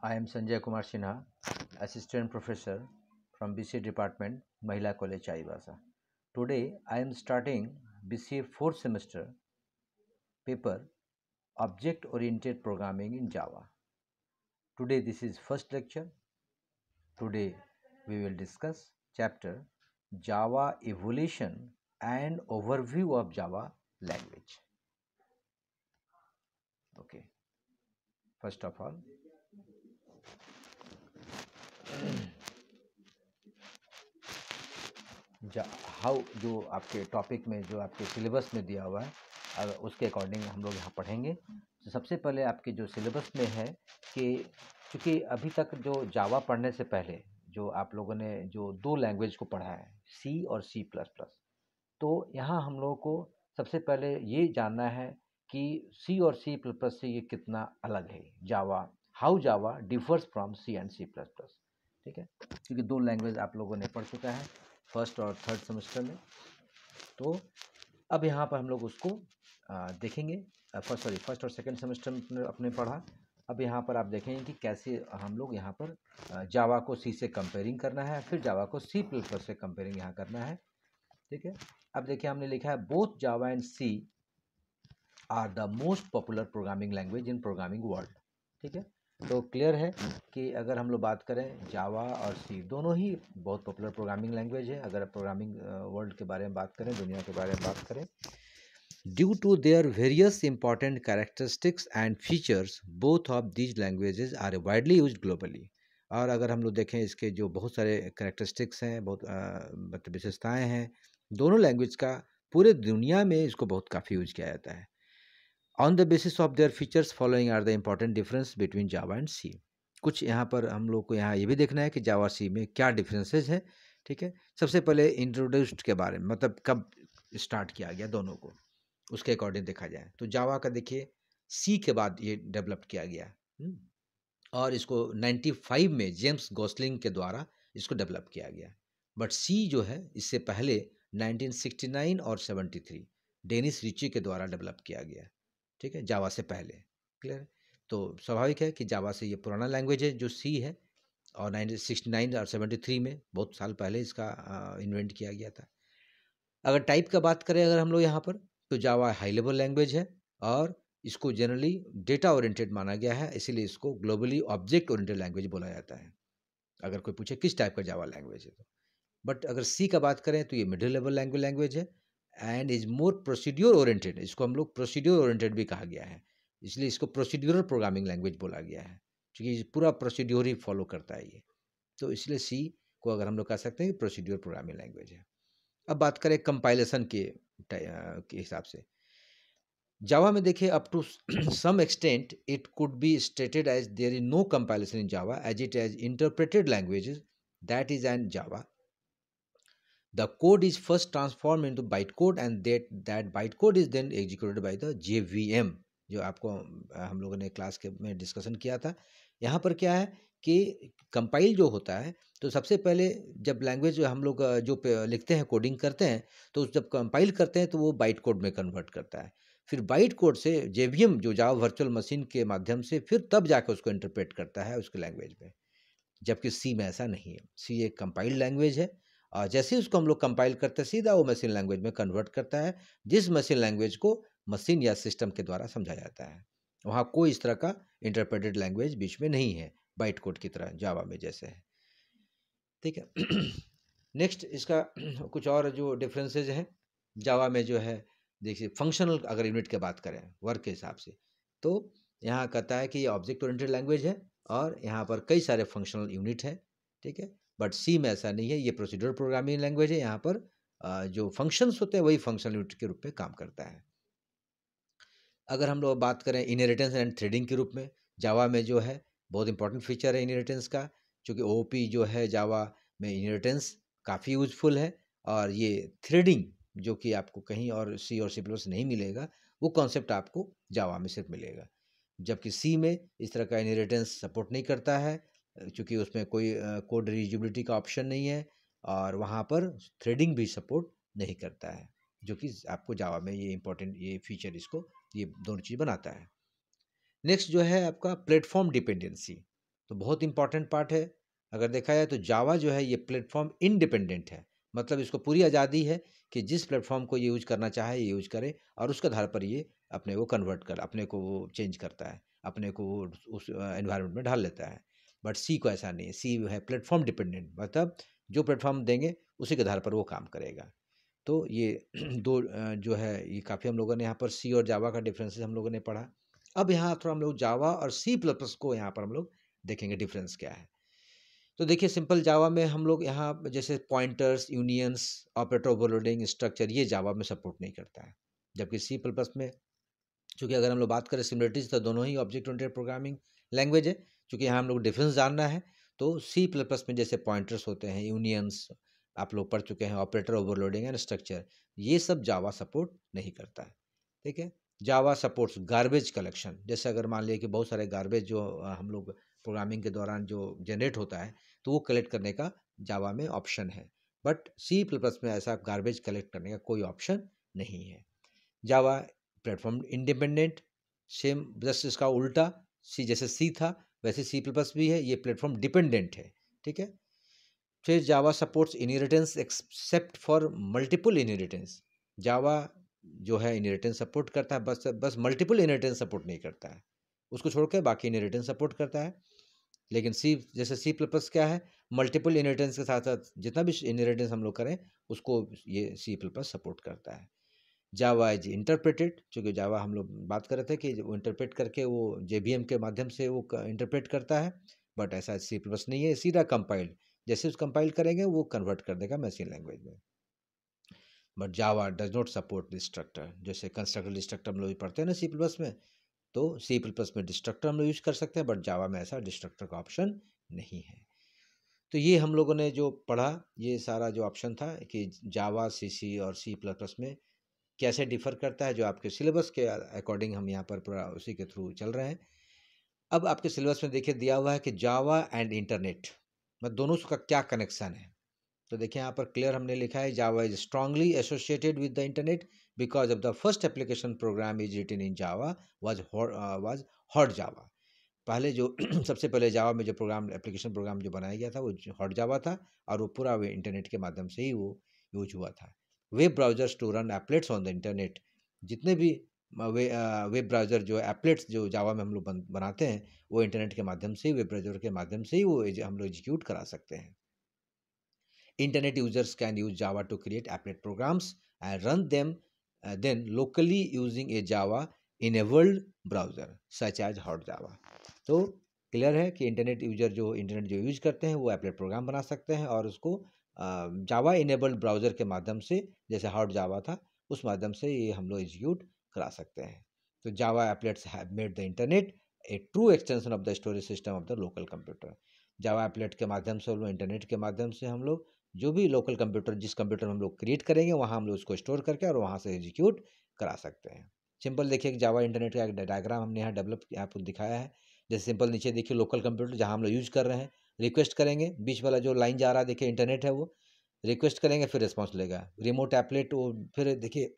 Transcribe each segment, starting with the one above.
I am Sanjay Kumar Sinha, Assistant Professor from BCA Department, Mahila College, Chaibasa. Today, I am starting BCA 4th semester paper Object Oriented Programming in Java. Today, this is first lecture. Today, we will discuss chapter Java Evolution and Overview of Java Language. Okay, first of all, how जो आपके topic में जो आपके syllabus में दिया हुआ है अगर उसके अकॉर्डिंग हम लोग यहाँ पढ़ेंगे। तो सबसे पहले आपके जो सिलेबस में है कि चूँकि अभी तक जो जावा पढ़ने से पहले जो आप लोगों ने जो दो लैंग्वेज को पढ़ा है सी और C++, तो यहाँ हम लोगों को सबसे पहले ये जानना है कि C और C++ से ये कितना अलग है। Java, how Java differs from C and C++, ठीक है, क्योंकि दो लैंग्वेज आप लोगों ने पढ़ चुका है फर्स्ट और थर्ड सेमेस्टर में। तो अब यहाँ पर हम लोग उसको देखेंगे। फर्स्ट और सेकंड सेमेस्टर में अपने पढ़ा। अब यहाँ पर आप देखेंगे कि कैसे हम लोग यहाँ पर जावा को C से कंपेयरिंग करना है, फिर जावा को C++ से कंपेयरिंग यहाँ करना है, ठीक है। अब देखिए हमने लिखा है both Java and C are the most popular programming language in programming world, ठीक है। तो क्लियर है कि अगर हम लोग बात करें जावा और C दोनों ही बहुत पॉपुलर प्रोग्रामिंग लैंग्वेज है। अगर प्रोग्रामिंग वर्ल्ड के बारे में बात करें, दुनिया के बारे में बात करें, due to their various important characteristics and features both of these languages are widely used globally. और अगर हम लोग देखें इसके जो बहुत सारे कैरेक्टरिस्टिक्स हैं, बहुत मतलब विशेषताएँ हैं, दोनों लैंग्वेज का पूरे दुनिया में इसको बहुत काफ़ी यूज किया जाता है। On the basis of their features following are the important difference between Java and C। कुछ यहाँ पर हम लोग को यहाँ ये भी देखना है कि जावा C में क्या डिफरेंसेस है, ठीक है। सबसे पहले इंट्रोड्यूस्ड के बारे में, मतलब कब स्टार्ट किया गया दोनों को, उसके अकॉर्डिंग देखा जाए तो जावा का देखिए C के बाद ये डेवलप किया गया और इसको 95 में जेम्स गॉसलिंग के द्वारा इसको डेवलप किया गया। बट C जो है इससे पहले 1969 और 73 डेनिस रिची के द्वारा डेवलप किया गया, ठीक है, जावा से पहले। क्लियर? तो स्वाभाविक है कि जावा से ये पुराना लैंग्वेज है जो C है, और 1969 और 73 में बहुत साल पहले इसका इन्वेंट किया गया था। अगर टाइप का बात करें अगर हम लोग यहाँ पर, तो जावा हाई लेवल लैंग्वेज है और इसको जनरली डेटा ओरिएंटेड माना गया है, इसीलिए इसको ग्लोबली ऑब्जेक्ट ओरिएंटेड लैंग्वेज बोला जाता है। अगर कोई पूछे किस टाइप का जावा लैंग्वेज है तो, बट अगर C का बात करें तो ये मिडिल लेवल लैंग्वेज है and is more procedure oriented. इसको हम लोग प्रोसीड्योर ओरिएंटेड भी कहा गया है, इसलिए इसको प्रोसीड्यूरल प्रोग्रामिंग लैंग्वेज बोला गया है, क्योंकि पूरा प्रोसीड्योर ही फॉलो करता है ये। तो इसलिए C को अगर हम लोग कह सकते हैं कि प्रोसीड्योर प्रोग्रामिंग लैंग्वेज है। अब बात करें कंपाइलेशन के हिसाब से, जावा में देखिए up to some extent it could be stated as there is no compilation in Java as it as interpreted languages, that is an Java the code is first transformed into bytecode and that bytecode is then executed by the JVM, जो आपको हम लोगों ने class के में discussion किया था। यहाँ पर क्या है कि कंपाइल जो होता है, तो सबसे पहले जब लैंग्वेज हम लोग जो लिखते हैं, कोडिंग करते हैं, तो जब कंपाइल करते हैं तो वो बाइट कोड में कन्वर्ट करता है। फिर बाइट कोड से JVM जो जावा वर्चुअल मशीन के माध्यम से फिर तब जाकर उसको इंटरप्रेट करता है उसके लैंग्वेज में, जबकि C में ऐसा नहीं है। C एक कंपाइल्ड लैंग्वेज है और जैसे ही उसको हम लोग कंपाइल करते हैं सीधा वो मशीन लैंग्वेज में कन्वर्ट करता है, जिस मशीन लैंग्वेज को मशीन या सिस्टम के द्वारा समझा जाता है। वहाँ कोई इस तरह का इंटरप्रेटेड लैंग्वेज बीच में नहीं है, बाइट कोड की तरह जावा में जैसे है, ठीक है। नेक्स्ट इसका कुछ और जो डिफरेंसेज हैं जावा में जो है, देखिए फंक्शनल अगर यूनिट की बात करें वर्क के हिसाब से, तो यहाँ कहता है कि ये ऑब्जेक्ट ओरिएंटेड लैंग्वेज है और यहाँ पर कई सारे फंक्शनल यूनिट है, ठीक है। बट C में ऐसा नहीं है, ये प्रोसीड्यूरल प्रोग्रामिंग लैंग्वेज है। यहाँ पर जो फंक्शंस होते हैं वही फंक्शनल यूनिट के रूप में काम करता है। अगर हम लोग बात करें इनहेरिटेंस एंड थ्रेडिंग के रूप में, जावा में जो है बहुत इंपॉर्टेंट फीचर है इनहेरिटेंस का, क्योंकि OOP जो है जावा में इनहेरिटेंस काफ़ी यूजफुल है, और ये थ्रेडिंग जो कि आपको कहीं और C और C++ नहीं मिलेगा, वो कॉन्सेप्ट आपको जावा में सिर्फ मिलेगा, जबकि C में इस तरह का इनहेरिटेंस सपोर्ट नहीं करता है, क्योंकि उसमें कोई कोड रीयूजेबिलिटी का ऑप्शन नहीं है, और वहाँ पर थ्रेडिंग भी सपोर्ट नहीं करता है, जो कि आपको जावा में ये इंपॉर्टेंट ये फीचर इसको ये दोनों चीज़ बनाता है। नेक्स्ट जो है आपका प्लेटफॉर्म डिपेंडेंसी। तो बहुत इंपॉर्टेंट पार्ट है। अगर देखा जाए तो जावा जो है ये प्लेटफॉर्म इंडिपेंडेंट है, मतलब इसको पूरी आज़ादी है कि जिस प्लेटफॉर्म को ये यूज करना चाहे ये यूज करे, और उसके आधार पर ये अपने को कन्वर्ट कर, अपने को वो चेंज करता है, अपने को वो उस एनवायरनमेंट में ढाल लेता है। बट सी को ऐसा नहीं है, सी है प्लेटफॉर्म डिपेंडेंट, मतलब जो प्लेटफॉर्म देंगे उसी के आधार पर वो काम करेगा। तो ये दो जो है ये काफ़ी हम लोगों ने यहाँ पर सी और जावा का डिफरेंसेस हम लोगों ने पढ़ा। अब यहाँ थोड़ा हम लोग जावा और सी प्लस प्लस को यहाँ पर हम लोग देखेंगे डिफरेंस क्या है। तो देखिए सिंपल जावा में हम लोग यहाँ जैसे pointers, unions, operator overloading, structure, ये जावा में सपोर्ट नहीं करता है। जबकि सी प्लस प्लस में, चूँकि अगर हम लोग बात करें सिमिलरिटीज, तो दोनों ही ऑब्जेक्ट ओरिएंटेड प्रोग्रामिंग लैंग्वेज है। चूँकि यहाँ हम लोग डिफरेंस जानना है, तो सी प्लस प्लस में जैसे पॉइंटर्स होते हैं, यूनियंस आप लोग पढ़ चुके हैं, ऑपरेटर ओवरलोडिंग एंड स्ट्रक्चर, ये सब जावा सपोर्ट नहीं करता है। ठीक है। जावा सपोर्ट्स गार्बेज कलेक्शन, जैसे अगर मान लिया कि बहुत सारे गार्बेज जो हम लोग प्रोग्रामिंग के दौरान जो जनरेट होता है, तो वो कलेक्ट करने का जावा में ऑप्शन है। बट सी प्लस प्लस में ऐसा गार्बेज कलेक्ट करने का कोई ऑप्शन नहीं है। Java platform independent, same just इसका उल्टा, सी जैसे सी था वैसे सी प्लस प्लस भी है, ये प्लेटफॉर्म डिपेंडेंट है। ठीक है। फिर Java supports inheritance except for multiple inheritance, Java जो है इनहेरिटेंस सपोर्ट करता है, बस मल्टीपल इनहेरिटेंस सपोर्ट नहीं करता है, उसको छोड़ के बाकी इनहेरिटेंस सपोर्ट करता है। लेकिन सी जैसे सी प्लस प्लस क्या है, मल्टीपल इनहेरिटेंस के साथ साथ जितना भी इनहेरिटेंस हम लोग करें उसको ये सी प्लस प्लस सपोर्ट करता है। जावा इज इंटरप्रेटेड, चूँकि जावा हम लोग बात कर रहे थे कि वो इंटरप्रेट करके वो जेबीएम के माध्यम से वो इंटरप्रेट करता है, बट ऐसा सी प्लस नहीं है, सीधा कंपाइल्ड, जैसे उस कंपाइल करेंगे वो कन्वर्ट कर देगा मशीन लैंग्वेज में। But Java does not support destructor, जैसे कंस्ट्रक्टर डिस्ट्रक्टर हम लोग पढ़ते हैं ना सी प्लस में, तो सी प्लस में डिस्ट्रक्टर हम लोग यूज कर सकते हैं, बट जावा में ऐसा डिस्ट्रक्टर का ऑप्शन नहीं है। तो ये हम लोगों ने जो पढ़ा, ये सारा जो ऑप्शन था कि जावा सी और सी प्लस प्लस में कैसे डिफर करता है, जो आपके सिलेबस के अकॉर्डिंग हम यहाँ पर पूरा उसी के थ्रू चल रहे हैं। अब आपके सिलेबस में देखिए दिया हुआ है कि जावा एंड इंटरनेट, मतलब दोनों का क्या कनेक्शन है। तो देखिए यहाँ पर क्लियर हमने लिखा है, Java is strongly associated with the internet because of the first application program is written in Java was hot Java. पहले जो सबसे पहले जावा में जो प्रोग्राम एप्लीकेशन प्रोग्राम जो बनाया गया था वो हॉट जावा था, और वो पूरा वे इंटरनेट के माध्यम से ही वो यूज हुआ था। Web browsers to run applets on the internet, जितने भी वेब ब्राउज़र जो एप्लेट्स जो जावा में हम लोग बनाते हैं, वो इंटरनेट के माध्यम से ही, वेब ब्राउज़र के माध्यम से ही वो हम लोग एग्जीक्यूट करा सकते हैं। Internet users can use Java to create applet programs and run them then locally using a Java enabled browser such as hot Java। तो क्लियर है कि इंटरनेट यूजर जो इंटरनेट जो यूज करते हैं वो एप्लेट प्रोग्राम बना सकते हैं, और उसको जावा इनेबल्ड ब्राउज़र के माध्यम से, जैसे हॉट जावा था उस माध्यम से ये हम लोग एग्जीक्यूट करा सकते हैं। तो Java applets have made the internet a true extension of the storage system of the local computer. Java applet के माध्यम से, इंटरनेट के माध्यम से हम लोग जो भी लोकल कंप्यूटर, जिस कंप्यूटर में हम लोग क्रिएट करेंगे वहाँ हम लोग उसको स्टोर करके और वहाँ से एग्जीक्यूट करा सकते हैं। सिंपल देखिए कि जावा इंटरनेट का एक डायग्राम हमने यहाँ डेवलप आपको दिखाया है। जैसे सिंपल नीचे देखिए लोकल कंप्यूटर जहाँ हम लोग यूज कर रहे हैं, रिक्वेस्ट करेंगे, बीच वाला जो लाइन जा रहा है देखिए इंटरनेट है, वो रिक्वेस्ट करेंगे फिर रिस्पॉन्स लेगा। रिमोट एप्लेट वो फिर देखिए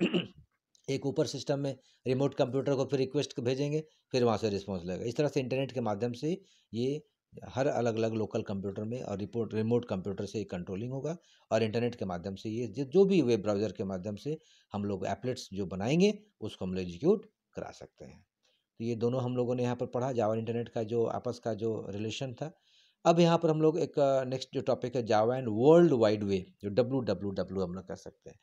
एक ऊपर सिस्टम में रिमोट कंप्यूटर को फिर रिक्वेस्ट भेजेंगे, फिर वहाँ से रिस्पॉन्स लेगा। इस तरह से इंटरनेट के माध्यम से ये हर अलग अलग लोकल कंप्यूटर में और रिमोट कंप्यूटर से कंट्रोलिंग होगा, और इंटरनेट के माध्यम से ये जो भी वेब ब्राउज़र के माध्यम से हम लोग एप्लेट्स जो बनाएंगे उसको हम लोग एग्जीक्यूट करा सकते हैं। तो ये दोनों हम लोगों ने यहाँ पर पढ़ा, जावा और इंटरनेट का जो आपस का जो रिलेशन था। अब यहाँ पर हम लोग एक नेक्स्ट जो टॉपिक है Java and world wide web, जो WWW हम लोग कर सकते हैं।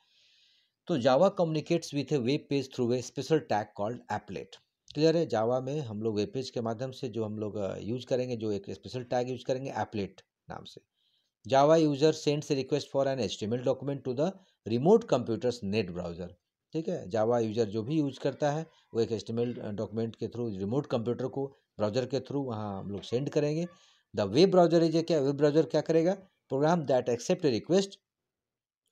तो Java communicates with a web page through a special tag called applet. Clear है, जावा में हम लोग वेब पेज के माध्यम से जो हम लोग यूज करेंगे, जो एक स्पेशल टैग यूज करेंगे एप्लेट नाम से। Java user sends a request for an HTML document to the remote computers net browser. ठीक है, जावा यूजर जो भी यूज करता है वो एक HTML डॉक्यूमेंट के थ्रू रिमोट कंप्यूटर को ब्राउजर के थ्रू वहाँ हम लोग सेंड करेंगे। द वेब ब्राउजर इज क्या, वेब ब्राउजर क्या करेगा, program that accept a request,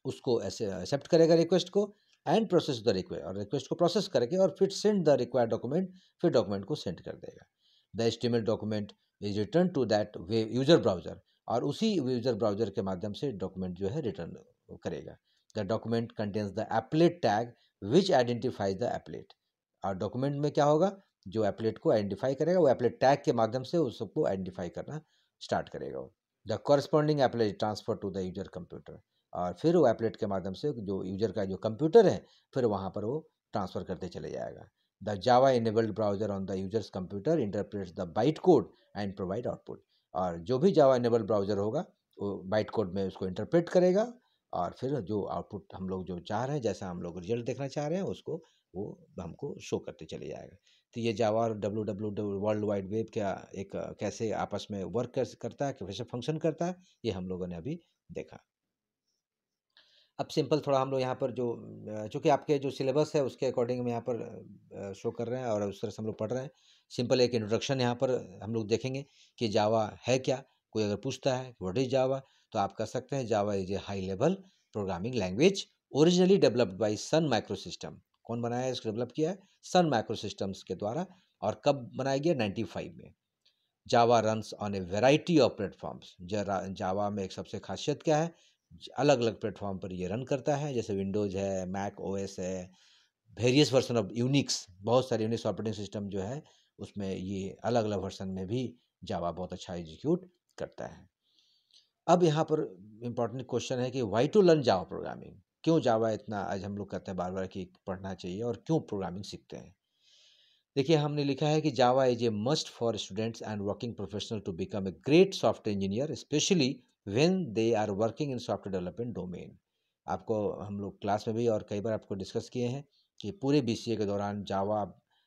उसको ऐसे एक्सेप्ट करेगा रिक्वेस्ट को, एंड प्रोसेस द रिक्वेस्ट, और रिक्वेस्ट को प्रोसेस करके और फिर सेंड द रिक्वायर्ड डॉक्यूमेंट, फिर डॉक्यूमेंट को सेंड कर देगा। The HTML document is return to that user browser, और उसी यूजर ब्राउजर के माध्यम से डॉक्यूमेंट जो है रिटर्न करेगा। The document contains the applet tag which identifies the applet, और डॉक्यूमेंट में क्या होगा, जो एप्लेट को आइडेंटिफाई करेगा, वो एप्लेट टैग के माध्यम से उस सबको आइडेंटिफाई करना स्टार्ट करेगा। The corresponding applet transfer to the user computer, और फिर वो एप्लेट के माध्यम से जो यूजर का जो कंप्यूटर है फिर वहाँ पर वो ट्रांसफ़र करते चले जाएगा। The Java enabled browser on the users computer interprets the byte code and provide output, और जो भी जावा इनेबल्ड ब्राउजर होगा वो बाइट कोड में उसको इंटरप्रेट करेगा और फिर जो आउटपुट हम लोग जो चाह रहे हैं, जैसा हम लोग रिजल्ट देखना चाह रहे हैं, उसको वो हमको शो करते चले जाएगा। तो ये जावा और डब्ल्यू वर्ल्ड वाइड वेब क्या एक कैसे आपस में वर्क करता है, कैसे फंक्शन करता है, ये हम लोगों ने अभी देखा। अब सिंपल थोड़ा हम लोग यहाँ पर जो चूँकि आपके जो सिलेबस है उसके अकॉर्डिंग हम यहाँ पर शो कर रहे हैं और उस तरह से हम लोग पढ़ रहे हैं। सिंपल एक इंट्रोडक्शन यहाँ पर हम लोग देखेंगे कि जावा है क्या। कोई अगर पूछता है व्हाट इज जावा, तो आप कह सकते हैं Java is a high level programming language originally developed by Sun Micro System. कौन बनाया है, इसको डेवलप किया है सन माइक्रो सिस्टम्स के द्वारा। और कब बनाया गया, 95 में। Java runs on a variety of platforms. Java में एक सबसे खासियत क्या है, अलग अलग प्लेटफॉर्म पर ये रन करता है, जैसे विंडोज़ है, मैक ओएस है, वेरियस वर्जन ऑफ यूनिक्स, बहुत सारे यूनिक्स ऑपरेटिंग सिस्टम जो है उसमें ये अलग अलग वर्जन में भी जावा बहुत अच्छा एग्जीक्यूट करता है। अब यहाँ पर इम्पॉर्टेंट क्वेश्चन है कि why to learn Java programming. क्यों जावा इतना आज हम लोग कहते हैं बार बार कि पढ़ना चाहिए, और क्यों प्रोग्रामिंग सीखते हैं। देखिए हमने लिखा है कि Java is a must for students and working professional to become a great software engineer, specially when they are working in software development domain. आपको हम लोग क्लास में भी और कई बार आपको डिस्कस किए हैं कि पूरे बीसीए के दौरान जावा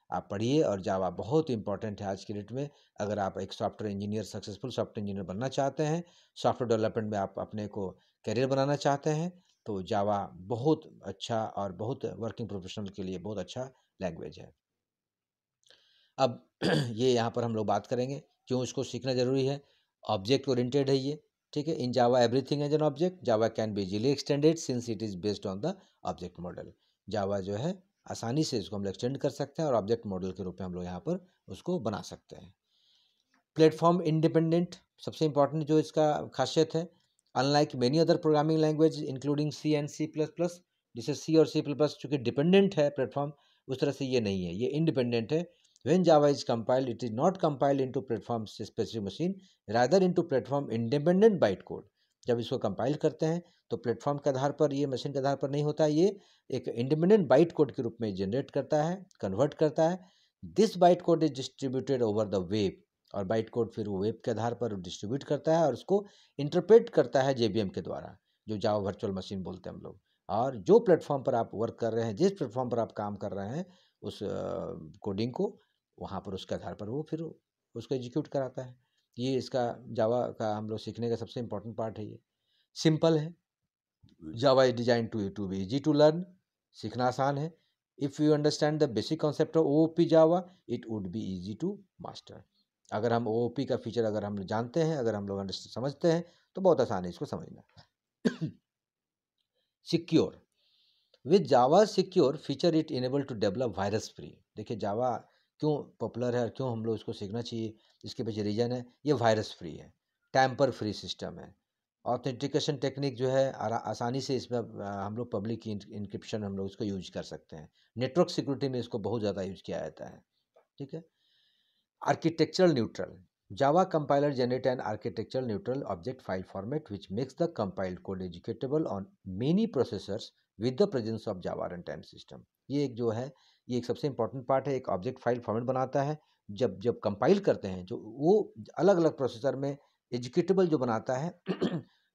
आप पढ़िए, और जावा बहुत इंपॉर्टेंट है आज की डेट में। अगर आप एक software engineer, successful software engineer बनना चाहते हैं, सॉफ्टवेयर डेवलपमेंट में आप अपने को करियर बनाना चाहते हैं, तो जावा बहुत अच्छा और बहुत वर्किंग प्रोफेशनल के लिए बहुत अच्छा लैंग्वेज है। अब ये यहाँ पर हम लोग बात करेंगे क्यों इसको सीखना ज़रूरी है। ऑब्जेक्ट ओरिएंटेड है ये, ठीक है। In Java everything as an object, Java can be easily extended since it is based on the object model. Java जो है आसानी से इसको हम लोग एक्सटेंड कर सकते हैं और ऑब्जेक्ट मॉडल के रूप में हम लोग यहाँ पर उसको बना सकते हैं। प्लेटफॉर्म इंडिपेंडेंट, सबसे इंपॉर्टेंट जो इसका खासियत है, unlike many other programming language including C and C plus plus, जिसे सी और सी प्लस प्लस चूँकि डिपेंडेंट है प्लेटफॉर्म, उस तरह से ये नहीं है, ये इंडिपेंडेंट है। When Java is compiled, it is not compiled into platform specific machine, rather into platform independent bytecode। जब इसको कंपाइल करते हैं तो प्लेटफॉर्म के आधार पर, ये मशीन के आधार पर नहीं होता है, ये एक इंडिपेंडेंट बाइट कोड के रूप में जनरेट करता है, कन्वर्ट करता है। This byte code is distributed over the web, और बाइट कोड फिर वो वेब के आधार पर डिस्ट्रीब्यूट करता है और उसको इंटरप्रेट करता है जेबीएम के द्वारा, जो जावा वर्चुअल मशीन बोलते हैं हम लोग। और जो प्लेटफॉर्म पर आप वर्क कर रहे हैं, जिस प्लेटफॉर्म पर आप काम कर रहे हैं, उस कोडिंग को वहाँ पर उसके आधार पर वो फिर उसको एग्जीक्यूट कराता है। ये इसका जावा का हम लोग सीखने का सबसे इम्पोर्टेंट पार्ट है। ये सिंपल है, Java is design to be easy to learn, सीखना आसान है। If you understand the basic concept of OOP Java, it would be easy to master. अगर हम ओओपी का फीचर अगर हम जानते हैं, अगर हम लोग समझते हैं, तो बहुत आसान है इसको समझना। Secure, with Java secure feature it enable to develop virus free. देखिए जावा क्यों पॉपुलर है और क्यों हम लोग इसको सीखना चाहिए, इसके पीछे रीजन है, ये वायरस फ्री है, टैम्पर फ्री सिस्टम है। ऑथेंटिकेशन टेक्निक जो है आसानी से इसमें हम लोग पब्लिक इंक्रिप्शन हम लोग इसको यूज कर सकते हैं। नेटवर्क सिक्योरिटी में इसको बहुत ज़्यादा यूज किया जाता है, ठीक है। Architectural neutral. Java compiler generate an architectural neutral object file format which makes the compiled code executable on many processors with the presence of Java runtime system। ये एक जो है, ये एक सबसे इंपॉर्टेंट पार्ट है, एक ऑब्जेक्ट फाइल फॉर्मेट बनाता है। जब जब कंपाइल करते हैं, जो वो अलग अलग प्रोसेसर में एग्जीक्यूटेबल जो बनाता है,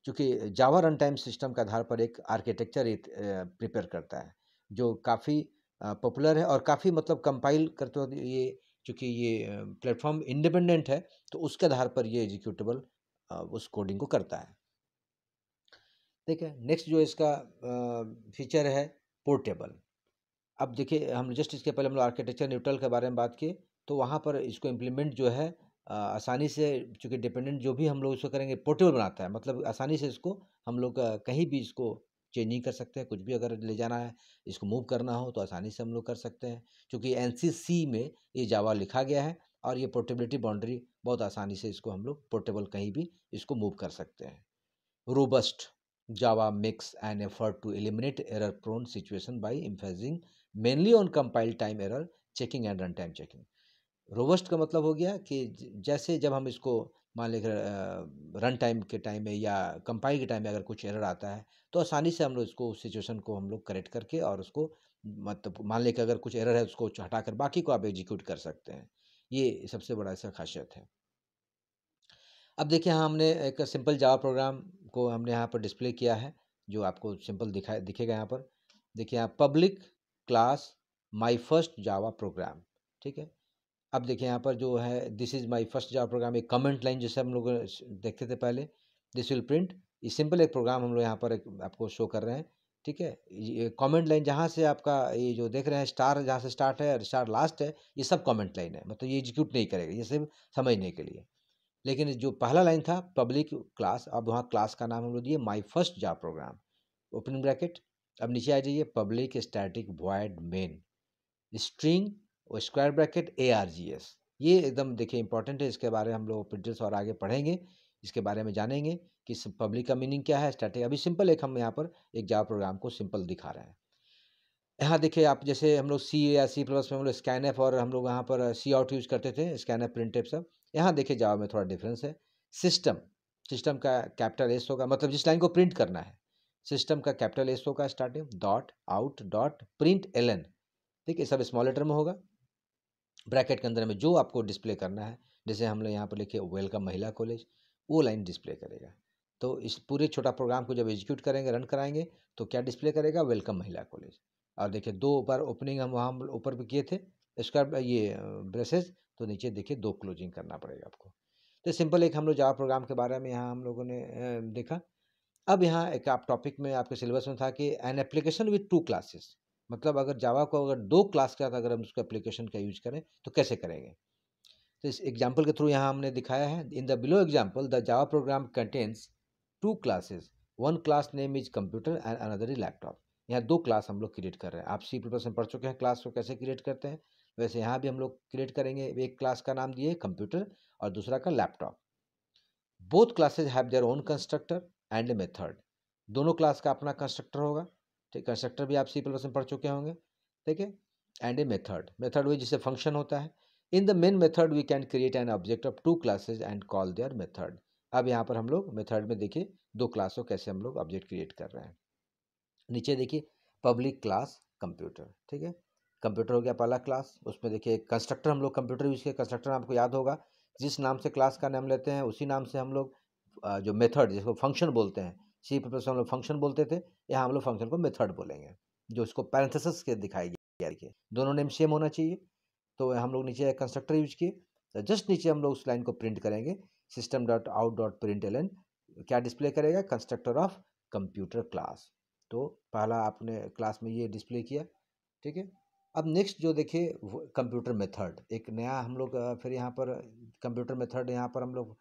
चूँकि जावा रन टाइम सिस्टम के आधार पर एक आर्किटेक्चर प्रिपेयर करता है, जो काफ़ी पॉपुलर है और काफ़ी मतलब कंपाइल करते वक्त ये, चूँकि ये प्लेटफॉर्म इंडिपेंडेंट है, तो उसके आधार पर ये एग्जीक्यूटेबल उस कोडिंग को करता है। ठीक है, नेक्स्ट जो इसका फीचर है पोर्टेबल। अब देखिए हम जस्ट इसके पहले हम लोग आर्किटेक्चर न्यूट्रल के बारे में बात किए, तो वहाँ पर इसको इम्प्लीमेंट जो है आसानी से, चूँकि डिपेंडेंट जो भी हम लोग इसको करेंगे पोर्टेबल बनाता है, मतलब आसानी से इसको हम लोग कहीं भी इसको चेंज नहीं कर सकते हैं। कुछ भी अगर ले जाना है, इसको मूव करना हो, तो आसानी से हम लोग कर सकते हैं, क्योंकि एनसीसी में ये जावा लिखा गया है और ये पोर्टेबिलिटी बाउंड्री बहुत आसानी से इसको हम लोग पोर्टेबल कहीं भी इसको मूव कर सकते हैं। Robust, Java makes an effort to eliminate error prone situation by emphasising mainly on compile time error checking and runtime checking। Robust का मतलब हो गया कि जैसे जब हम इसको मान लेकर रन टाइम के टाइम में या कंपाइल के टाइम में अगर कुछ एरर आता है तो आसानी से हम लोग इसको उस सिचुएशन को हम लोग करेक्ट करके और उसको मतलब मान लेकर अगर कुछ एरर है उसको हटाकर बाकी को आप एग्जीक्यूट कर सकते हैं। ये सबसे बड़ा इसका खासियत है। अब देखिए हाँ, हमने एक सिंपल जावा प्रोग्राम को हमने यहाँ पर डिस्प्ले किया है, जो आपको सिंपल दिखेगा यहाँ पर। देखिए यहाँ public class my first Java program, ठीक है। अब देखिए यहाँ पर जो है this is my first Java program, एक कमेंट लाइन जैसे हम लोग देखते थे पहले, दिस विल प्रिंट। ये सिंपल एक प्रोग्राम हम लोग यहाँ पर एक आपको शो कर रहे हैं, ठीक है। ये कमेंट लाइन जहाँ से आपका ये जो देख रहे हैं स्टार जहाँ से स्टार्ट है और स्टार लास्ट है, ये सब कमेंट लाइन है, मतलब ये एग्जीक्यूट नहीं करेगा, ये सिर्फ समझने के लिए। लेकिन जो पहला लाइन था पब्लिक क्लास, अब वहाँ क्लास का नाम हम लोग दिए my first Java program, opening bracket. अब नीचे आ जाइए public static void main string और स्क्वायर ब्रैकेट ARGS। ये एकदम देखिए इंपॉर्टेंट है, इसके बारे में हम लोग डिटेल्स और आगे पढ़ेंगे, इसके बारे में जानेंगे कि पब्लिक का मीनिंग क्या है, स्टैटिक। अभी सिंपल एक हम यहाँ पर एक जावा प्रोग्राम को सिंपल दिखा रहे हैं। यहाँ देखिए आप जैसे हम लोग C या C प्लस में हम लोग स्कैनएफ और हम लोग यहाँ पर सी आउट यूज़ करते थे, स्कैनएफ प्रिंटएफ सब। यहाँ देखिए जावा में थोड़ा डिफरेंस है। सिस्टम का कैपिटल S होगा, मतलब जिस लाइन को प्रिंट करना है सिस्टम का कैपिटल S होगा starting, dot out dot print LN, ठीक है, सब स्मॉल लेटर में होगा। ब्रैकेट के अंदर में जो आपको डिस्प्ले करना है, जैसे हम लोग यहाँ पर लिखे वेलकम महिला कॉलेज, वो लाइन डिस्प्ले करेगा। तो इस पूरे छोटा प्रोग्राम को जब एग्जीक्यूट करेंगे, रन कराएंगे, तो क्या डिस्प्ले करेगा, वेलकम महिला कॉलेज। और देखिए 2 बार ओपनिंग हम वहाँ ऊपर भी किए थे इसका ये ब्रेसेस, तो नीचे देखिए 2 क्लोजिंग करना पड़ेगा आपको। तो सिंपल एक हम लोग जावा प्रोग्राम के बारे में यहाँ हम लोगों ने देखा। अब यहाँ एक आप टॉपिक में आपके सिलेबस में था कि एन एप्लीकेशन विथ 2 क्लासेस, मतलब अगर जावा को अगर 2 क्लास के साथ अगर हम उसको एप्लीकेशन का यूज करें तो कैसे करेंगे। तो इस एग्जाम्पल के थ्रू यहाँ हमने दिखाया है। In the below example the Java program contains 2 classes, 1 class name is computer and another is laptop. यहाँ 2 क्लास हम लोग क्रिएट कर रहे हैं। आप C++ में पढ़ चुके हैं क्लास को कैसे क्रिएट करते हैं, वैसे यहाँ भी हम लोग क्रिएट करेंगे। एक क्लास का नाम दिए कंप्यूटर और दूसरा का laptop. Both classes have their own constructor and a method, दोनों क्लास का अपना कंस्ट्रक्टर होगा, ठीक। कंस्ट्रक्टर भी आप C++ में पढ़ चुके होंगे, ठीक है। एंड ए मेथड वही जिससे फंक्शन होता है। In the main method we can create an object of 2 classes and call their method. अब यहाँ पर हम लोग मेथड में देखिए 2 क्लास को कैसे हम लोग ऑब्जेक्ट क्रिएट कर रहे हैं। नीचे देखिए पब्लिक क्लास कंप्यूटर, ठीक है। कंप्यूटर हो गया पहला क्लास, उसमें देखिए कंस्ट्रक्टर हम लोग कंप्यूटर यूज किया। कंस्ट्रक्टर आपको याद होगा जिस नाम से क्लास का नाम लेते हैं उसी नाम से हम लोग जो मेथड जिसको फंक्शन बोलते हैं, C++ हम लोग फंक्शन बोलते थे, यहाँ हम लोग फंक्शन को मेथड बोलेंगे, जो इसको पैरेंथेसिस के दिखाई गया। देखिए दोनों नेम सेम होना चाहिए। तो हम लोग नीचे कंस्ट्रक्टर यूज किए, तो जस्ट नीचे हम लोग उस लाइन को प्रिंट करेंगे, system dot out dot print LN क्या डिस्प्ले करेगा, कंस्ट्रक्टर ऑफ कंप्यूटर क्लास। तो पहला आपने क्लास में ये डिस्प्ले किया, ठीक है। अब नेक्स्ट जो देखिए कंप्यूटर मेथड, एक नया हम लोग फिर यहाँ पर कंप्यूटर मेथड यहाँ पर हम लोग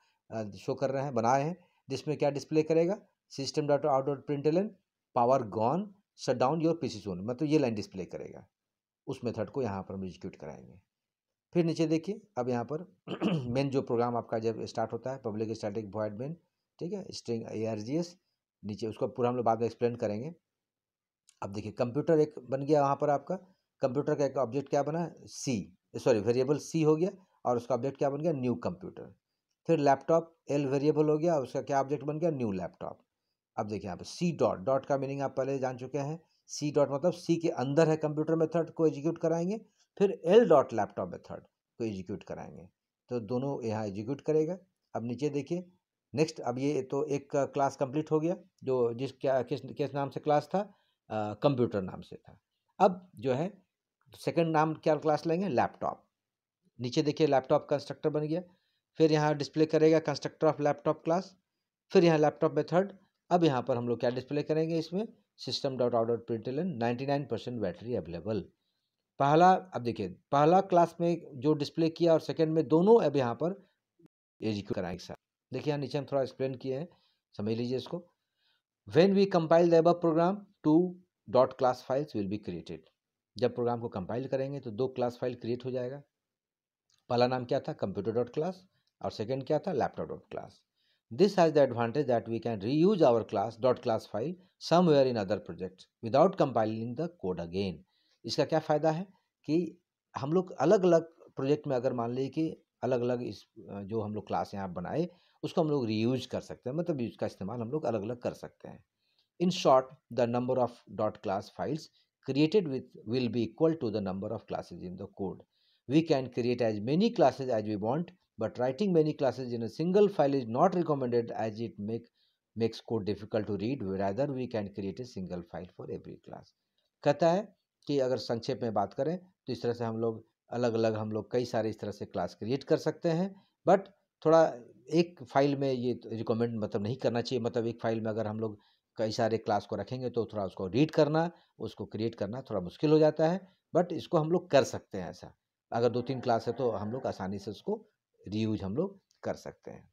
शो कर रहे हैं, बनाए हैं, जिसमें क्या डिस्प्ले करेगा, system dot out dot print LN power gone shut down your PC सोन, मतलब ये लाइन डिस्प्ले करेगा। उस मेथड को यहाँ पर हम एग्जीक्यूट कराएंगे। फिर नीचे देखिए अब यहाँ पर मेन जो प्रोग्राम आपका जब स्टार्ट होता है पब्लिक स्टैटिक वॉइड मेन, ठीक है, स्ट्रिंग ARGS, नीचे उसको पूरा हम लोग बाद में एक्सप्लेन करेंगे। अब देखिए कंप्यूटर एक बन गया, वहाँ पर आपका कंप्यूटर का एक ऑब्जेक्ट क्या बना, वेरिएबल C हो गया, और उसका ऑब्जेक्ट क्या बन गया, न्यू कंप्यूटर। फिर लैपटॉप L वेरिएबल हो गया, उसका क्या ऑब्जेक्ट बन गया, न्यू लैपटॉप। अब देखिए यहाँ पर C डॉट का मीनिंग आप पहले जान चुके हैं। C डॉट मतलब C के अंदर है कंप्यूटर मेथड को एग्जीक्यूट कराएंगे, फिर L डॉट लैपटॉप मेथड को एग्जीक्यूट कराएंगे, तो दोनों यहाँ एग्जीक्यूट करेगा। अब नीचे देखिए नेक्स्ट, अब ये तो एक क्लास कंप्लीट हो गया, जो किस नाम से क्लास था, कंप्यूटर नाम से था। अब जो है सेकंड नाम क्या क्लास लेंगे, लैपटॉप। नीचे देखिए लैपटॉप कंस्ट्रक्टर बन गया, फिर यहाँ डिस्प्ले करेगा कंस्ट्रक्टर ऑफ लैपटॉप क्लास, फिर यहाँ लैपटॉप मेथड। अब यहाँ पर हम लोग क्या डिस्प्ले करेंगे, इसमें system dot out dot print LN 99% battery available. पहला, अब देखिए पहला क्लास में जो डिस्प्ले किया और सेकंड में दोनों अब यहाँ पर एग्जीक्यूट कराएंगे सर। देखिए यहाँ नीचे हम थोड़ा एक्सप्लेन किए हैं, समझ लीजिए इसको। When we compile the above program, 2 dot class files will be created. जब प्रोग्राम को कंपाइल करेंगे तो 2 क्लास फाइल क्रिएट हो जाएगा। पहला नाम क्या था, कंप्यूटर डॉट क्लास, और सेकंड क्या था, laptop dot class. This has the advantage that we can reuse our class file somewhere in other project without compiling the code again. इसका क्या फ़ायदा है कि हम लोग अलग अलग प्रोजेक्ट में अगर मान लीजिए कि अलग अलग इस जो हम लोग क्लास यहाँ बनाए उसको हम लोग रीयूज कर सकते हैं, मतलब इसका इस्तेमाल हम लोग अलग अलग कर सकते हैं। In short, the number of .class files created will be equal to the number of classes in the code. We can create as many classes as we want, but writing many classes in a single file is not recommended as it makes code difficult to read. Rather, we can create a single file for every class. कहता है कि अगर संक्षेप में बात करें तो इस तरह से हम लोग अलग अलग हम लोग कई सारे इस तरह से क्लास क्रिएट कर सकते हैं, बट थोड़ा एक फाइल में ये रिकमेंड मतलब नहीं करना चाहिए। मतलब एक फाइल में अगर हम लोग कई सारे क्लास को रखेंगे तो थोड़ा उसको रीड करना, उसको क्रिएट करना थोड़ा मुश्किल हो जाता है, बट इसको हम लोग कर सकते हैं ऐसा। अगर 2-3 क्लास है तो हम लोग आसानी से उसको रीयूज हम लोग कर सकते हैं।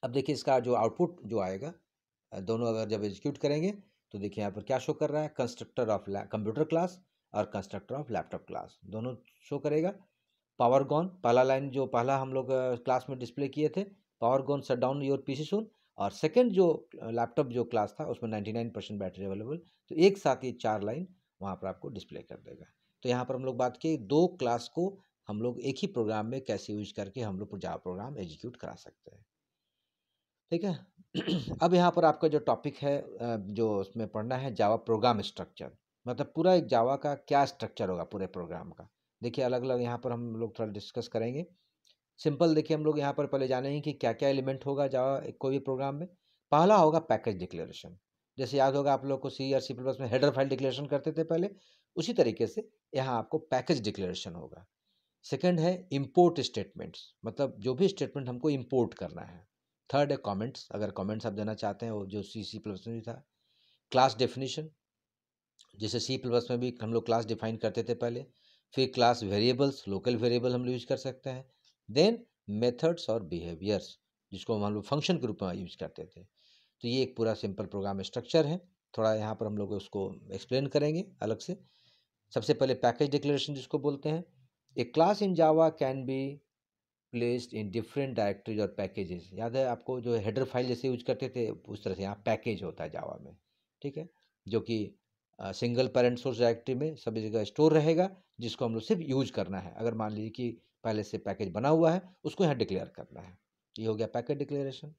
अब देखिए इसका जो आउटपुट जो आएगा, दोनों अगर जब एग्जीक्यूट करेंगे तो देखिए यहाँ पर क्या शो कर रहा है, कंस्ट्रक्टर ऑफ कंप्यूटर क्लास और कंस्ट्रक्टर ऑफ लैपटॉप क्लास दोनों शो करेगा। पावर गॉन, पहला लाइन जो पहला हम लोग क्लास में डिस्प्ले किए थे, power gone shut down your PC soon, और सेकंड जो लैपटॉप जो क्लास था उसमें 99% बैटरी अवेलेबल, तो एक साथ ही 4 लाइन वहाँ पर आपको डिस्प्ले कर देगा। तो यहाँ पर हम लोग बात किए 2 क्लास को हम लोग एक ही प्रोग्राम में कैसे यूज करके हम लोग जावा प्रोग्राम एग्जीक्यूट करा सकते हैं। ठीक है। अब यहाँ पर आपका जो टॉपिक है जो उसमें पढ़ना है जावा प्रोग्राम स्ट्रक्चर, मतलब पूरा एक जावा का क्या स्ट्रक्चर होगा पूरे प्रोग्राम का। देखिए अलग अलग यहाँ पर हम लोग थोड़ा डिस्कस करेंगे। सिंपल देखिए हम लोग यहाँ पर पहले जानेंगे कि क्या क्या एलिमेंट होगा जावा कोई भी प्रोग्राम में। पहला होगा पैकेज डिक्लेरेशन, जैसे याद होगा आप लोग को सी और सी प्लस में हेडर फाइल डिक्लेरेशन करते थे पहले, उसी तरीके से यहाँ आपको पैकेज डिक्लेरेशन होगा। सेकंड है इंपोर्ट स्टेटमेंट्स, मतलब जो भी स्टेटमेंट हमको इंपोर्ट करना है। थर्ड है कमेंट्स, अगर कमेंट्स आप देना चाहते हैं वो जो सी प्लस में भी था। क्लास डेफिनेशन, जैसे सी प्लस में भी हम लोग क्लास डिफाइन करते थे पहले। फिर क्लास वेरिएबल्स, लोकल वेरिएबल हम लोग यूज कर सकते हैं। देन मेथड्स और बिहेवियर्स, जिसको हम लोग फंक्शन के रूप में यूज करते थे। तो ये एक पूरा सिंपल प्रोग्राम स्ट्रक्चर है। थोड़ा यहाँ पर हम लोग उसको एक्सप्लेन करेंगे अलग से। सबसे पहले पैकेज डिक्लेरेशन जिसको बोलते हैं, a class in Java can be placed in different directories और पैकेजेस। याद है आपको जो हेडर फाइल जैसे यूज करते थे उस तरह से यहाँ पैकेज होता है जावा में। ठीक है, जो कि सिंगल पेरेंट सोर्स डायरेक्टरी में सभी जगह स्टोर रहेगा, जिसको हम लोग सिर्फ यूज करना है। अगर मान लीजिए कि पहले से पैकेज बना हुआ है उसको यहाँ डिक्लेयर करना है। ये हो गया पैकेज डिक्लेरेशन।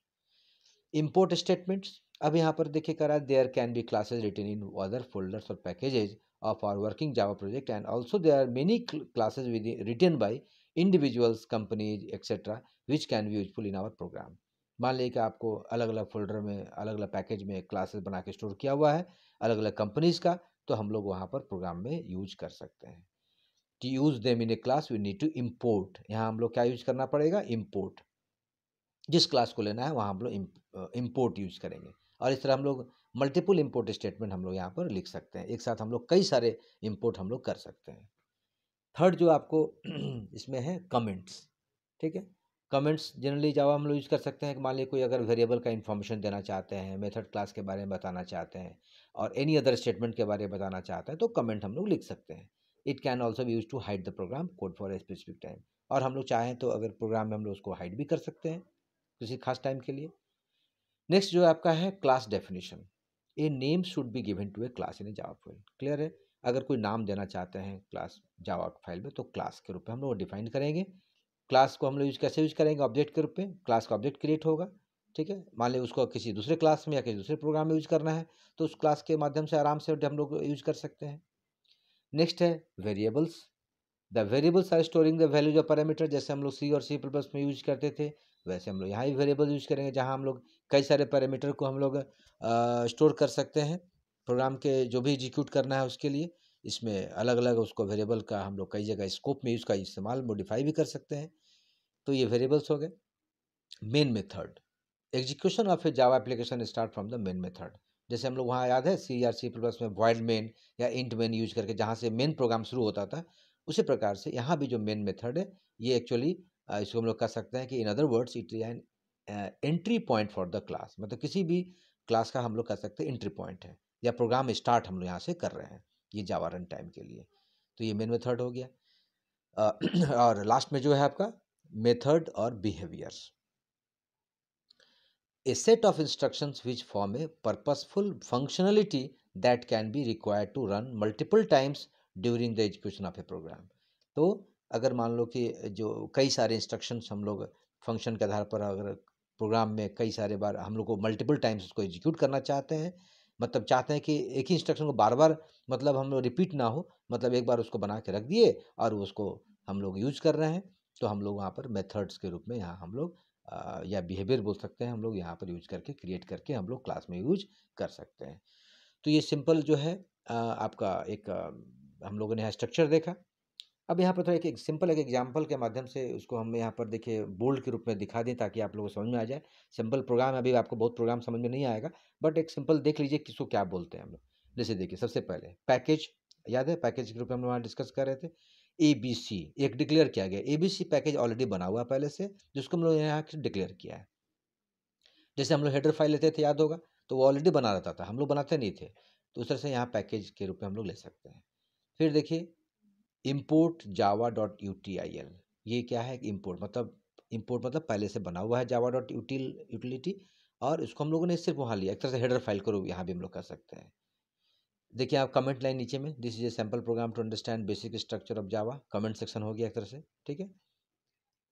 इंपोर्ट स्टेटमेंट्स, अब यहाँ पर देखिए करा there can be classes written in other folders और packages of our working Java project, and also there are many classes written by individuals, companies, etc. which can be useful in our program. मान लीजिए कि आपको अलग अलग folder में अलग अलग पैकेज में क्लासेस बना के स्टोर किया हुआ है अलग अलग कंपनीज का, तो हम लोग वहाँ पर प्रोग्राम में यूज कर सकते हैं। To use them in a class we need to import, यहाँ हम लोग क्या यूज करना पड़ेगा, इम्पोर्ट। जिस क्लास को लेना है वहाँ हम लोग इम्पोर्ट यूज करेंगे, और इस तरह हम लोग मल्टीपल इंपोर्ट स्टेटमेंट हम लोग यहाँ पर लिख सकते हैं। एक साथ हम लोग कई सारे इंपोर्ट हम लोग कर सकते हैं। थर्ड जो आपको इसमें है कमेंट्स। ठीक है, कमेंट्स जनरली जावा हम लोग यूज कर सकते हैं कि मान लीजिए कोई अगर वेरिएबल का इन्फॉर्मेशन देना चाहते हैं, मेथड क्लास के बारे में बताना चाहते हैं, और एनी अदर स्टेटमेंट के बारे में बताना चाहते हैं, तो कमेंट हम लोग लिख सकते हैं। It can also be use to hide the program code for a specific time, और हम लोग चाहें तो अगर प्रोग्राम में हम लोग उसको हाइड भी कर सकते हैं किसी खास टाइम के लिए। नेक्स्ट जो आपका है class definition, a name should be given to a class in a Java file. Clear है, अगर कोई नाम देना चाहते हैं क्लास जावा फाइल में तो क्लास के रूप में हम लोग डिफाइन करेंगे। क्लास को हम लोग कैसे यूज करेंगे, ऑब्जेक्ट के रूप में। क्लास का ऑब्जेक्ट क्रिएट होगा। ठीक है, मान लीजिए उसको किसी दूसरे क्लास में या किसी दूसरे प्रोग्राम में यूज करना है तो उस क्लास के माध्यम से आराम से हम लोग यूज कर सकते हैं। नेक्स्ट है variables, the variables are storing the values of parameter, जैसे हम लोग सी और सी प्लस में यूज करते थे वैसे हम लोग यहाँ भी वेरिएबल यूज करेंगे, जहाँ हम लोग कई सारे पैरामीटर को हम लोग स्टोर कर सकते हैं प्रोग्राम के जो भी एग्जीक्यूट करना है उसके लिए। इसमें अलग अलग उसको वेरिएबल का हम लोग कई जगह स्कोप में उसका इस्तेमाल मॉडिफाई भी कर सकते हैं। तो ये वेरिएबल्स हो गए। Main method, execution of A Java application start from the main method, जैसे हम लोग वहाँ याद है सी आर सी प्लस में वॉइड मेन या इंट मेन यूज करके जहाँ से मेन प्रोग्राम शुरू होता था, उसी प्रकार से यहाँ भी जो मेन मेथड है ये एक्चुअली इसको हम लोग कह सकते हैं कि in other words it is an entry point for the class, मतलब किसी भी क्लास का हम लोग कह सकते हैं एंट्री पॉइंट है, या प्रोग्राम स्टार्ट हम लोग यहाँ से कर रहे हैं ये जावा रन टाइम के लिए। तो ये मेन मेथड हो गया। और लास्ट में जो है आपका मेथड और behaviours, a set of instructions which form a purposeful functionality that can be required to run multiple times during the execution of a program। तो अगर मान लो कि जो कई सारे इंस्ट्रक्शंस हम लोग फंक्शन के आधार पर अगर प्रोग्राम में कई सारे बार हम लोग को मल्टीपल टाइम्स उसको एग्जीक्यूट करना चाहते हैं, मतलब चाहते हैं कि एक ही इंस्ट्रक्शन को बार बार मतलब हम लोग रिपीट ना हो, मतलब एक बार उसको बना के रख दिए और उसको हम लोग यूज कर रहे हैं, तो हम लोग वहाँ पर मेथड्स के रूप में यहाँ हम लोग या बिहेवियर बोल सकते हैं, हम लोग यहाँ पर यूज करके क्रिएट करके हम लोग क्लास में यूज कर सकते हैं। तो ये सिंपल जो है आपका एक हम लोगों ने यहाँ स्ट्रक्चर देखा। अब यहाँ पर थोड़ा एक सिंपल एक एग्जांपल के माध्यम से उसको हम यहाँ पर देखिए बोल्ड के रूप में दिखा दें ताकि आप लोगों को समझ में आ जाए। सिंपल प्रोग्राम अभी आपको बहुत प्रोग्राम समझ में नहीं आएगा, बट एक सिंपल देख लीजिए किसको क्या बोलते हैं हम लोग। जैसे देखिए सबसे पहले पैकेज, याद है पैकेज के रूप में हम वहाँ डिस्कस कर रहे थे। ABC एक डिक्लेयर किया गया, ABC पैकेज ऑलरेडी बना हुआ है पहले से, जिसको हम लोग यहाँ डिक्लेयर किया है। जैसे हम लोग हेडर फाइल लेते थे, याद होगा, तो वो ऑलरेडी बना रहता था, हम लोग बनाते नहीं थे, तो उस तरह से यहाँ पैकेज के रूप में हम लोग ले सकते हैं। फिर देखिए import java.util, ये क्या है? इंपोर्ट मतलब पहले से बना हुआ है java.utility, और इसको हम लोगों ने सिर्फ वहाँ लिया, एक तरह से हेडर फाइल को यहाँ भी हम लोग कर सकते हैं। देखिए आप कमेंट लाइन नीचे में, this is a sample program to understand basic structure of Java, comment section हो गया एक तरह से, ठीक है।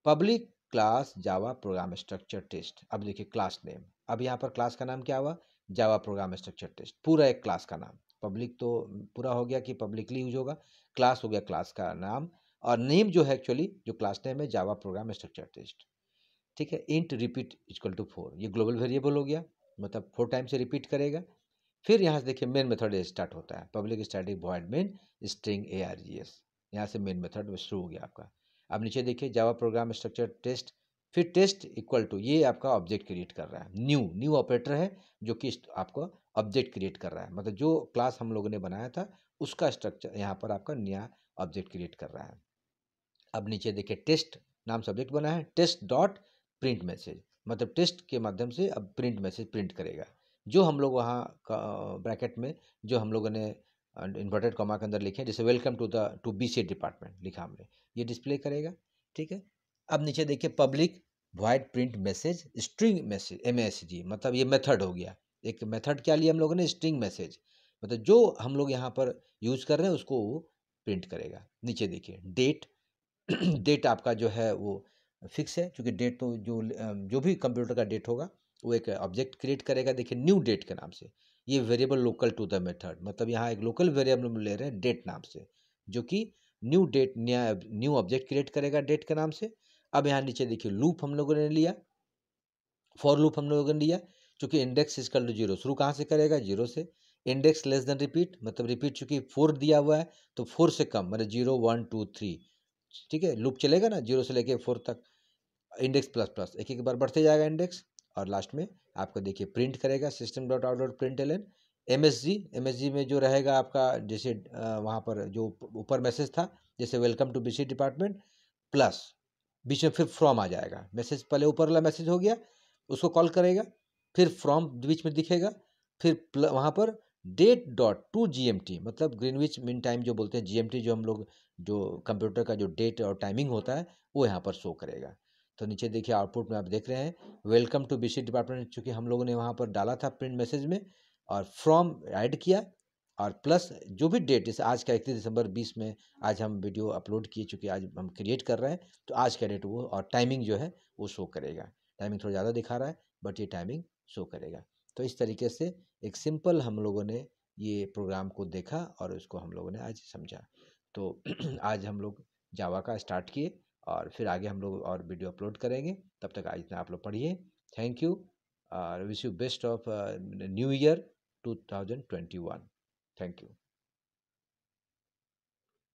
Public class Java program structure test, अब देखिए क्लास नेम, अब यहाँ पर क्लास का नाम क्या हुआ? जावा प्रोग्राम स्ट्रक्चर टेस्ट, पूरा एक क्लास का नाम। पब्लिक तो पूरा हो गया कि पब्लिकली यूज होगा, क्लास हो गया क्लास का नाम, और नेम जो है एक्चुअली जो क्लास नेम है जावा प्रोग्राम स्ट्रक्चर टेस्ट, ठीक है। इंट रिपीट इक्वल टू 4, ये ग्लोबल वेरिएबल हो गया, मतलब 4 टाइम से रिपीट करेगा। फिर यहाँ से देखिए मेन मेथड स्टार्ट होता है, public static void main string args, यहाँ से मेन मेथड शुरू हो गया आपका। अब नीचे देखिए जावा प्रोग्राम स्ट्रक्चर टेस्ट, फिर टेस्ट इक्वल टू, ये आपका ऑब्जेक्ट क्रिएट कर रहा है, न्यू ऑपरेटर है जो कि आपको ऑब्जेक्ट क्रिएट कर रहा है, मतलब जो क्लास हम लोगों ने बनाया था उसका स्ट्रक्चर यहाँ पर आपका नया ऑब्जेक्ट क्रिएट कर रहा है। अब नीचे देखिए टेस्ट नाम सब्जेक्ट बना है, टेस्ट डॉट प्रिंट मैसेज, मतलब टेस्ट के माध्यम से अब प्रिंट मैसेज प्रिंट करेगा, जो हम लोग वहाँ ब्रैकेट में जो हम लोगों ने इन्वर्टेड कॉमा के अंदर लिखे, जैसे वेलकम टू BC डिपार्टमेंट लिखा हमने, ये डिस्प्ले करेगा, ठीक है। अब नीचे देखिए public void print message string message MSG, मतलब ये मेथड हो गया, एक मेथड क्या लिया हम लोगों ने? स्ट्रिंग मैसेज, मतलब जो हम लोग यहाँ पर यूज कर रहे हैं उसको प्रिंट करेगा। नीचे देखिए डेट डेट आपका जो है वो फिक्स है, क्योंकि डेट तो जो भी कंप्यूटर का डेट होगा वो एक ऑब्जेक्ट क्रिएट करेगा, देखिए न्यू डेट के नाम से, ये variable local to the method, मतलब यहाँ एक लोकल वेरिएबल ले रहे हैं डेट नाम से, जो कि न्यू डेट नया न्यू ऑब्जेक्ट क्रिएट करेगा डेट के नाम से। अब यहाँ नीचे देखिए लूप हम लोगों ने लिया, फॉर लूप हम लोगों ने लिया, चूंकि इंडेक्स इक्वल टू 0, शुरू कहाँ से करेगा? 0 से। इंडेक्स लेस देन रिपीट, मतलब रिपीट चूंकि 4 दिया हुआ है तो 4 से कम, मतलब 0 1 2 3, ठीक है, लूप चलेगा ना 0 से लेके 4 तक। इंडेक्स प्लस प्लस एक एक बार बढ़ते जाएगा इंडेक्स, और लास्ट में आपको देखिए प्रिंट करेगा system dot out dot print L N. MSG में जो रहेगा आपका, जैसे वहाँ पर जो ऊपर मैसेज था, जैसे welcome to BC department, plus बीच में फिर फ्रॉम आ जाएगा, मैसेज पहले ऊपर वाला मैसेज हो गया, उसको कॉल करेगा, फिर फ्रॉम बीच में दिखेगा, फिर वहाँ पर डेट डॉट टू GMT, मतलब ग्रीनविच मीन टाइम जो बोलते हैं, GMT जो हम लोग जो कंप्यूटर का जो डेट और टाइमिंग होता है वो यहाँ पर शो करेगा। तो नीचे देखिए आउटपुट में आप देख रहे हैं वेलकम टू BC डिपार्टमेंट, चूँकि हम लोगों ने वहाँ पर डाला था प्रिंट मैसेज में, और फ्रॉम ऐड किया, और प्लस जो भी डेट, जैसे आज का 31 दिसंबर 20 में आज हम वीडियो अपलोड किए, चूँकि आज हम क्रिएट कर रहे हैं तो आज का डेट वो, और टाइमिंग जो है वो शो करेगा, टाइमिंग थोड़ा ज़्यादा दिखा रहा है बट ये टाइमिंग शो करेगा। तो इस तरीके से एक सिंपल हम लोगों ने ये प्रोग्राम को देखा और उसको हम लोगों ने आज समझा। तो आज हम लोग जावा का स्टार्ट किए, और फिर आगे हम लोग और वीडियो अपलोड करेंगे, तब तक आज इतना आप लोग पढ़िए। Thank you, wish you best of new year 2021। Thank you.